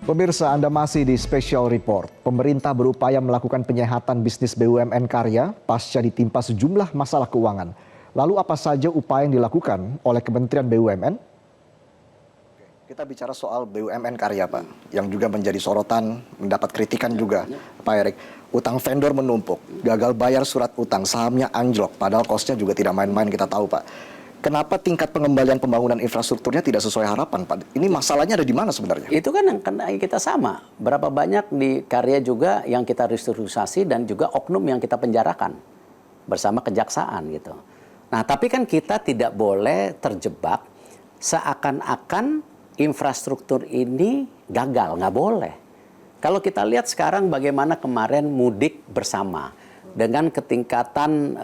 Pemirsa, Anda masih di Special Report. Pemerintah berupaya melakukan penyehatan bisnis BUMN karya pasca ditimpa sejumlah masalah keuangan. Lalu apa saja upaya yang dilakukan oleh Kementerian BUMN? Kita bicara soal BUMN karya, Pak, yang juga menjadi sorotan, mendapat kritikan juga, Pak Erik. Utang vendor menumpuk, gagal bayar surat utang, sahamnya anjlok, padahal kosnya juga tidak main-main, kita tahu, Pak. Kenapa tingkat pengembalian pembangunan infrastrukturnya tidak sesuai harapan, Pak? Ini masalahnya ada di mana sebenarnya? Itu kan yang kita sama. Berapa banyak di karya juga yang kita restrukturisasi dan juga oknum yang kita penjarakan bersama kejaksaan gitu. Nah, tapi kan kita tidak boleh terjebak seakan-akan infrastruktur ini gagal, nggak boleh. Kalau kita lihat sekarang bagaimana kemarin mudik bersama, dengan ketingkatan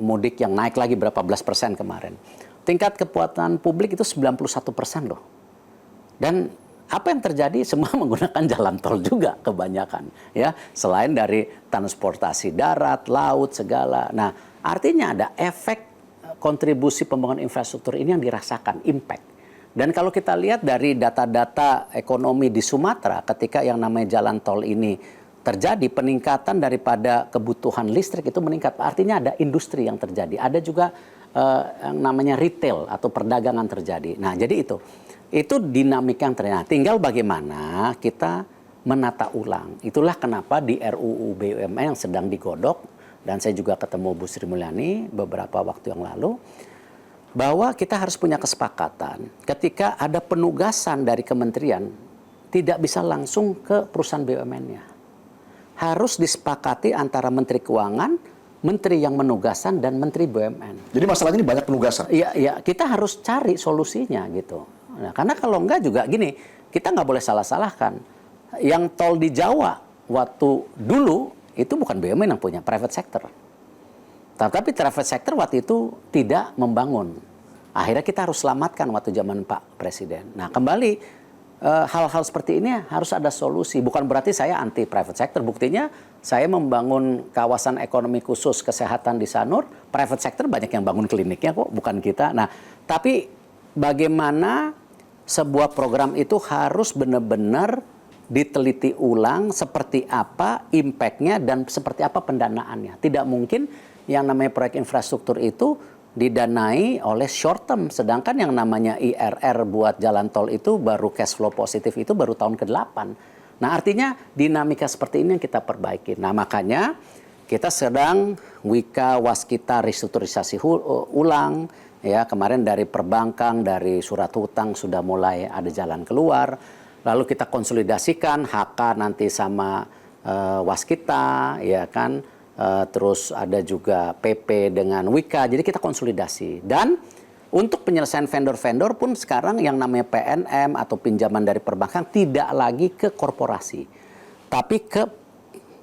mudik yang naik lagi berapa belas persen kemarin. Tingkat kepuasan publik itu 91% loh. Dan apa yang terjadi? Semua menggunakan jalan tol juga kebanyakan. Ya, selain dari transportasi darat, laut, segala. Nah, artinya ada efek kontribusi pembangunan infrastruktur ini yang dirasakan, impact. Dan kalau kita lihat dari data-data ekonomi di Sumatera, ketika yang namanya jalan tol ini terjadi, peningkatan daripada kebutuhan listrik itu meningkat. Artinya ada industri yang terjadi. Ada juga yang namanya retail atau perdagangan terjadi. Nah, jadi itu dinamika yang terjadi. Nah, tinggal bagaimana kita menata ulang. Itulah kenapa di RUU BUMN yang sedang digodok, dan saya juga ketemu Bu Sri Mulyani beberapa waktu yang lalu, bahwa kita harus punya kesepakatan ketika ada penugasan dari kementerian, tidak bisa langsung ke perusahaan BUMN-nya. Harus disepakati antara Menteri Keuangan, Menteri yang menugasan, dan Menteri BUMN. Jadi masalah ini banyak penugasan? Iya, kita harus cari solusinya gitu. Nah, karena kalau enggak juga gini, kita nggak boleh salah-salahkan. Yang tol di Jawa waktu dulu itu bukan BUMN yang punya, private sector. Tapi private sector waktu itu tidak membangun. Akhirnya kita harus selamatkan waktu zaman Pak Presiden. Nah, kembali hal-hal seperti ini harus ada solusi. Bukan berarti saya anti private sector. Buktinya saya membangun kawasan ekonomi khusus kesehatan di Sanur. Private sector banyak yang bangun kliniknya kok, bukan kita. Nah, tapi bagaimana sebuah program itu harus benar-benar diteliti ulang seperti apa impact-nya dan seperti apa pendanaannya. Tidak mungkin yang namanya proyek infrastruktur itu didanai oleh short term, sedangkan yang namanya IRR buat jalan tol itu baru cash flow positif itu baru tahun ke-8. Nah, artinya dinamika seperti ini yang kita perbaiki. Nah, makanya kita sedang Wika Waskita restrukturisasi ulang, ya, kemarin dari perbankan, dari surat hutang sudah mulai ada jalan keluar. Lalu kita konsolidasikan HK nanti sama Waskita, ya kan. Terus ada juga PP dengan Wika, jadi kita konsolidasi. Dan untuk penyelesaian vendor-vendor pun sekarang yang namanya PNM atau pinjaman dari perbankan tidak lagi ke korporasi, tapi ke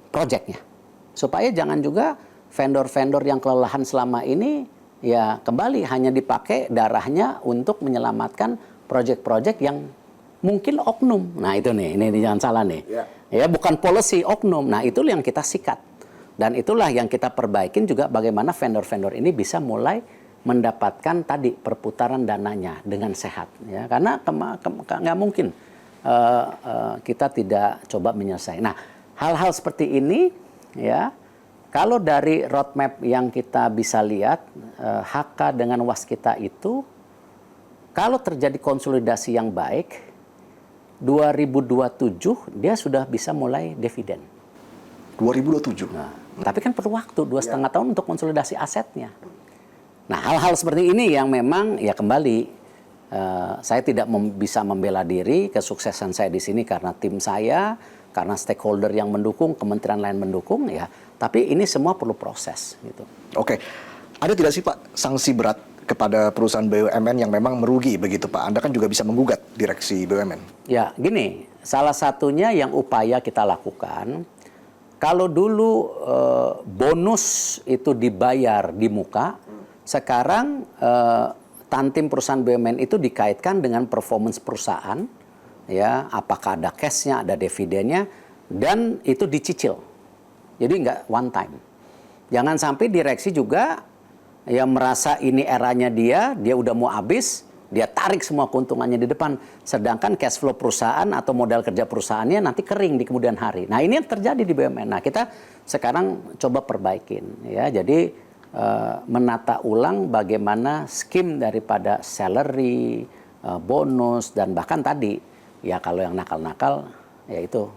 proyeknya. Supaya jangan juga vendor-vendor yang kelelahan selama ini ya kembali hanya dipakai darahnya untuk menyelamatkan proyek-proyek yang mungkin oknum. Nah itu nih, ini jangan salah nih. Ya bukan policy, oknum. Nah itulah yang kita sikat. Dan itulah yang kita perbaikin juga bagaimana vendor-vendor ini bisa mulai mendapatkan tadi perputaran dananya dengan sehat. Ya, karena nggak mungkin kita tidak coba menyelesaikan. Nah, hal-hal seperti ini, ya, kalau dari roadmap yang kita bisa lihat, HK dengan Waskita itu, kalau terjadi konsolidasi yang baik, 2027 dia sudah bisa mulai dividen. 2027? Nah, tapi kan perlu waktu 2,5 tahun untuk konsolidasi asetnya. Nah, hal-hal seperti ini yang memang ya kembali saya tidak bisa membela diri kesuksesan saya di sini karena tim saya, karena stakeholder yang mendukung, kementerian lain mendukung ya. Tapi ini semua perlu proses gitu. Oke, ada tidak sih Pak sanksi berat kepada perusahaan BUMN yang memang merugi begitu Pak? Anda kan juga bisa menggugat direksi BUMN. Ya, gini, salah satunya yang upaya kita lakukan. Kalau dulu bonus itu dibayar di muka, sekarang tantim perusahaan BUMN itu dikaitkan dengan performance perusahaan, ya, apakah ada cash-nya, ada dividennya, dan itu dicicil. Jadi nggak one time. Jangan sampai direksi juga yang merasa ini eranya dia udah mau habis, Dia tarik semua keuntungannya di depan. Sedangkan cash flow perusahaan atau modal kerja perusahaannya nanti kering di kemudian hari. Nah ini yang terjadi di BUMN. Nah kita sekarang coba perbaikin. Ya. Jadi menata ulang bagaimana skim daripada salary, bonus, dan bahkan tadi, ya kalau yang nakal-nakal, ya itu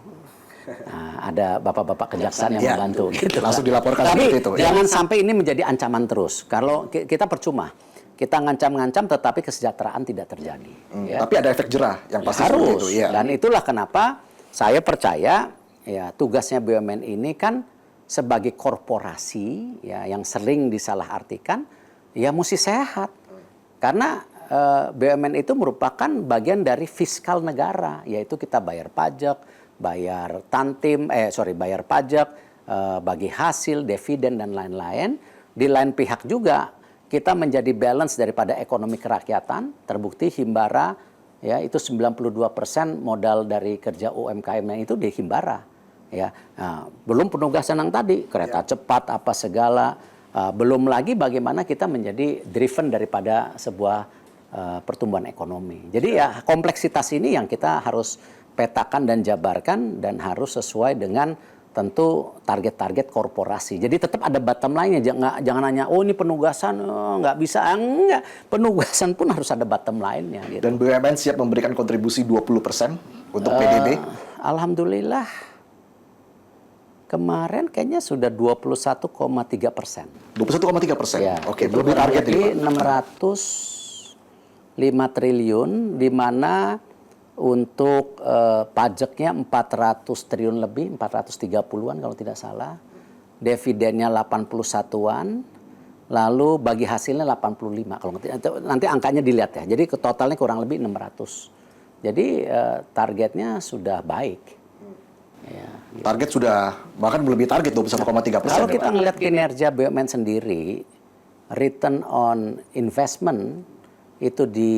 ada bapak-bapak kejaksaan yang membantu. Gitu. Langsung dilaporkan Tapi seperti itu. Jangan sampai ini menjadi ancaman terus. Kalau kita percuma. Kita ngancam-ngancam tetapi kesejahteraan tidak terjadi. Ya. Tapi ada efek jerah yang pasti Harus. seperti itu. Ya. Dan itulah kenapa saya percaya ya tugasnya BUMN ini kan sebagai korporasi ya yang sering disalahartikan ya mesti sehat. Karena BUMN itu merupakan bagian dari fiskal negara, yaitu kita bayar pajak, bayar bayar pajak, bagi hasil, dividen dan lain-lain. Di lain pihak juga kita menjadi balance daripada ekonomi kerakyatan, terbukti Himbara ya itu 92% modal dari kerja UMKM itu di Himbara ya. Nah, belum penugasan yang tadi kereta cepat apa segala, belum lagi bagaimana kita menjadi driven daripada sebuah pertumbuhan ekonomi. Jadi ya kompleksitas ini yang kita harus petakan dan jabarkan dan harus sesuai dengan tentu target-target korporasi. Jadi tetap ada bottom line-nya. Jangan hanya, oh ini penugasan, nggak bisa. Enggak. Penugasan pun harus ada bottom line-nya. Gitu. Dan BUMN siap memberikan kontribusi 20% untuk PDB? Alhamdulillah. Kemarin kayaknya sudah 21,3%. 21,3%? Ya, Oke, belum target ini, Pak. 605 triliun, di mana untuk pajaknya 400 triliun lebih, 430-an kalau tidak salah. Dividennya 81-an, lalu bagi hasilnya 85. Kalau nanti angkanya dilihat ya. Jadi totalnya kurang lebih 600. Jadi targetnya sudah baik. Ya, gitu. Target sudah bahkan lebih target 21,3%. Kalau kita melihat kinerja BUMN sendiri, return on investment itu di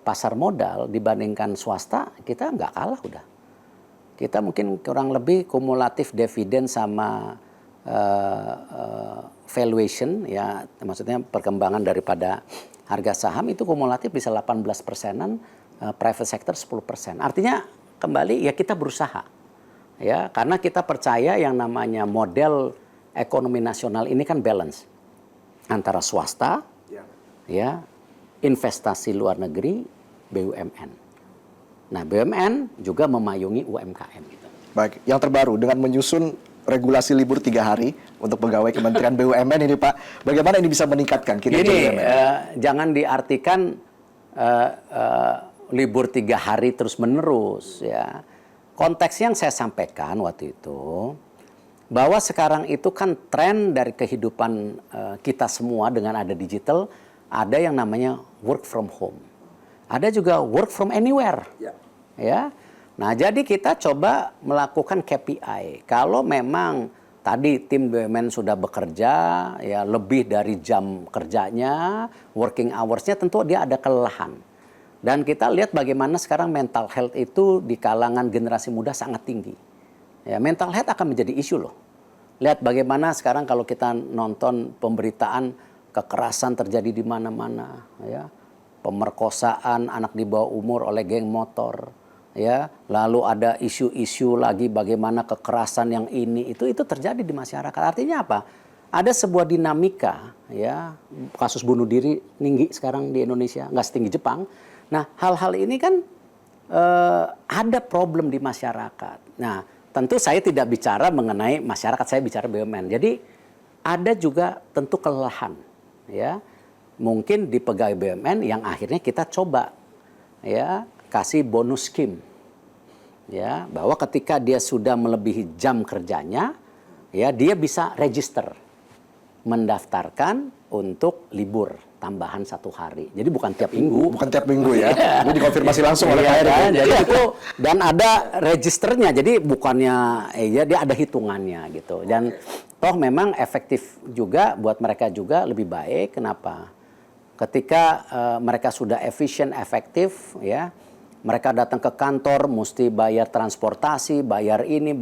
pasar modal dibandingkan swasta, kita nggak kalah udah. Kita mungkin kurang lebih kumulatif dividen sama valuation, ya maksudnya perkembangan daripada harga saham itu kumulatif bisa 18%-an, private sector 10%. Artinya kembali ya kita berusaha. Ya, karena kita percaya yang namanya model ekonomi nasional ini kan balance antara swasta, ya, investasi luar negeri, BUMN. Nah, BUMN juga memayungi UMKM. Gitu. Baik, yang terbaru dengan menyusun regulasi libur 3 hari untuk pegawai Kementerian BUMN ini, Pak, bagaimana ini bisa meningkatkan kinerja BUMN? Jangan diartikan libur 3 hari terus-menerus, ya. Konteks yang saya sampaikan waktu itu, bahwa sekarang itu kan tren dari kehidupan kita semua dengan ada digital, ada yang namanya work from home. Ada juga work from anywhere. Ya. Nah, jadi kita coba melakukan KPI. Kalau memang tadi tim BUMN sudah bekerja ya lebih dari jam kerjanya, working hours-nya tentu dia ada kelelahan. Dan kita lihat bagaimana sekarang mental health itu di kalangan generasi muda sangat tinggi. Ya, mental health akan menjadi isu loh. Lihat bagaimana sekarang kalau kita nonton pemberitaan kekerasan terjadi di mana-mana, ya. Pemerkosaan anak di bawah umur oleh geng motor, ya. Lalu ada isu-isu lagi bagaimana kekerasan yang ini itu terjadi di masyarakat. Artinya apa? Ada sebuah dinamika, ya. Kasus bunuh diri tinggi sekarang di Indonesia, nggak setinggi Jepang. Nah, hal-hal ini kan ada problem di masyarakat. Nah, tentu saya tidak bicara mengenai masyarakat, saya bicara BUMN. Jadi ada juga tentu kelelahan, ya. Mungkin di pegawai BUMN yang akhirnya kita coba, ya, kasih bonus scheme, ya, bahwa ketika dia sudah melebihi jam kerjanya, ya, dia bisa register, mendaftarkan untuk libur tambahan 1 hari. Jadi bukan tiap minggu. Bukan tiap minggu ya. Ini dikonfirmasi langsung oleh Pak Erick. Kan? Jadi itu dan ada registernya. Jadi bukannya ya dia ada hitungannya gitu. Dan toh memang efektif juga buat mereka juga lebih baik. Kenapa? Ketika mereka sudah efisien, efektif, ya, mereka datang ke kantor mesti bayar transportasi, bayar ini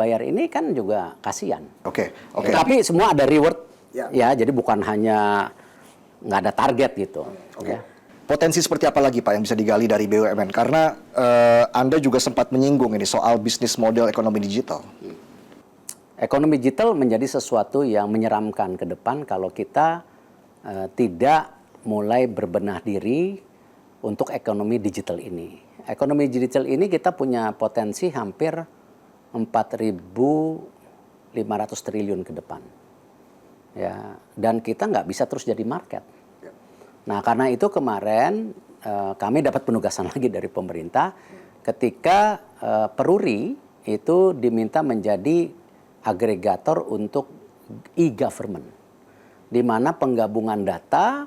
kan juga kasihan. Oke. Tapi semua ada reward. Ya, jadi bukan hanya nggak ada target gitu. Oke. Ya. Potensi seperti apa lagi Pak yang bisa digali dari BUMN? Karena Anda juga sempat menyinggung ini soal bisnis model ekonomi digital. Ekonomi digital menjadi sesuatu yang menyeramkan ke depan kalau kita tidak mulai berbenah diri untuk ekonomi digital ini. Ekonomi digital ini kita punya potensi hampir 4.500 triliun ke depan. Ya, dan kita nggak bisa terus jadi market. Nah, karena itu kemarin kami dapat penugasan lagi dari pemerintah ketika Peruri itu diminta menjadi agregator untuk e-government, di mana penggabungan data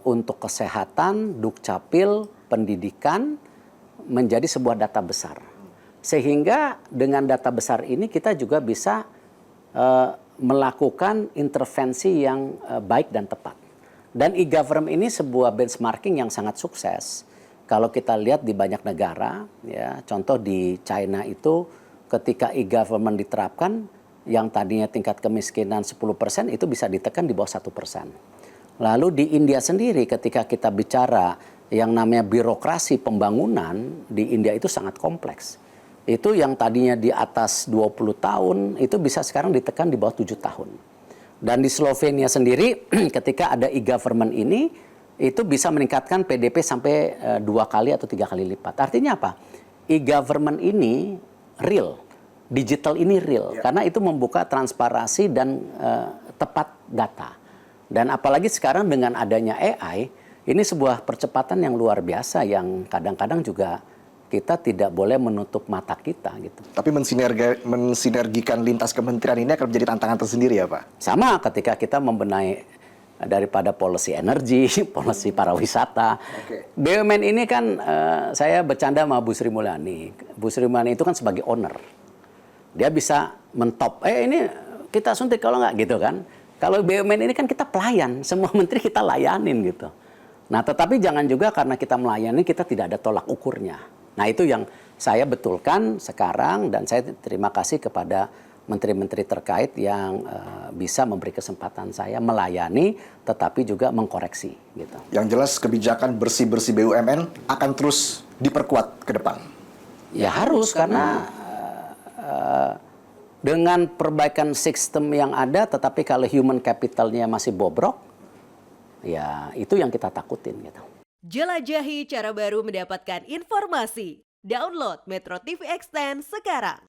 untuk kesehatan, dukcapil, pendidikan menjadi sebuah data besar. Sehingga dengan data besar ini kita juga bisa melakukan intervensi yang baik dan tepat. Dan e-government ini sebuah benchmarking yang sangat sukses. Kalau kita lihat di banyak negara, ya, contoh di China itu ketika e-government diterapkan, yang tadinya tingkat kemiskinan 10% itu bisa ditekan di bawah 1%. Lalu di India sendiri ketika kita bicara yang namanya birokrasi pembangunan di India itu sangat kompleks. Itu yang tadinya di atas 20 tahun itu bisa sekarang ditekan di bawah 7 tahun. Dan di Slovenia sendiri ketika ada e-government ini itu bisa meningkatkan PDB sampai 2 kali atau 3 kali lipat. Artinya apa? E-government ini real, digital ini real, karena itu membuka transparansi dan tepat data. Dan apalagi sekarang dengan adanya AI, ini sebuah percepatan yang luar biasa yang kadang-kadang juga kita tidak boleh menutup mata kita gitu. Tapi mensinergikan lintas kementerian ini akan menjadi tantangan tersendiri ya Pak? Sama ketika kita membenahi daripada policy energi, policy pariwisata. BUMN ini kan saya bercanda sama Bu Sri Mulyani. Bu Sri Mulyani itu kan sebagai owner. Dia bisa mentop, ini kita suntik kalau nggak gitu kan. Kalau BUMN ini kan kita pelayan, semua menteri kita layanin gitu. Nah tetapi jangan juga karena kita melayani kita tidak ada tolak ukurnya. Nah itu yang saya betulkan sekarang dan saya terima kasih kepada menteri-menteri terkait yang bisa memberi kesempatan saya melayani tetapi juga mengkoreksi gitu. Yang jelas kebijakan bersih-bersih BUMN akan terus diperkuat ke depan. Ya harus karena dengan perbaikan sistem yang ada tetapi kalau human capitalnya masih bobrok ya itu yang kita takutin gitu. Jelajahi cara baru mendapatkan informasi. Download Metro TV Extend sekarang.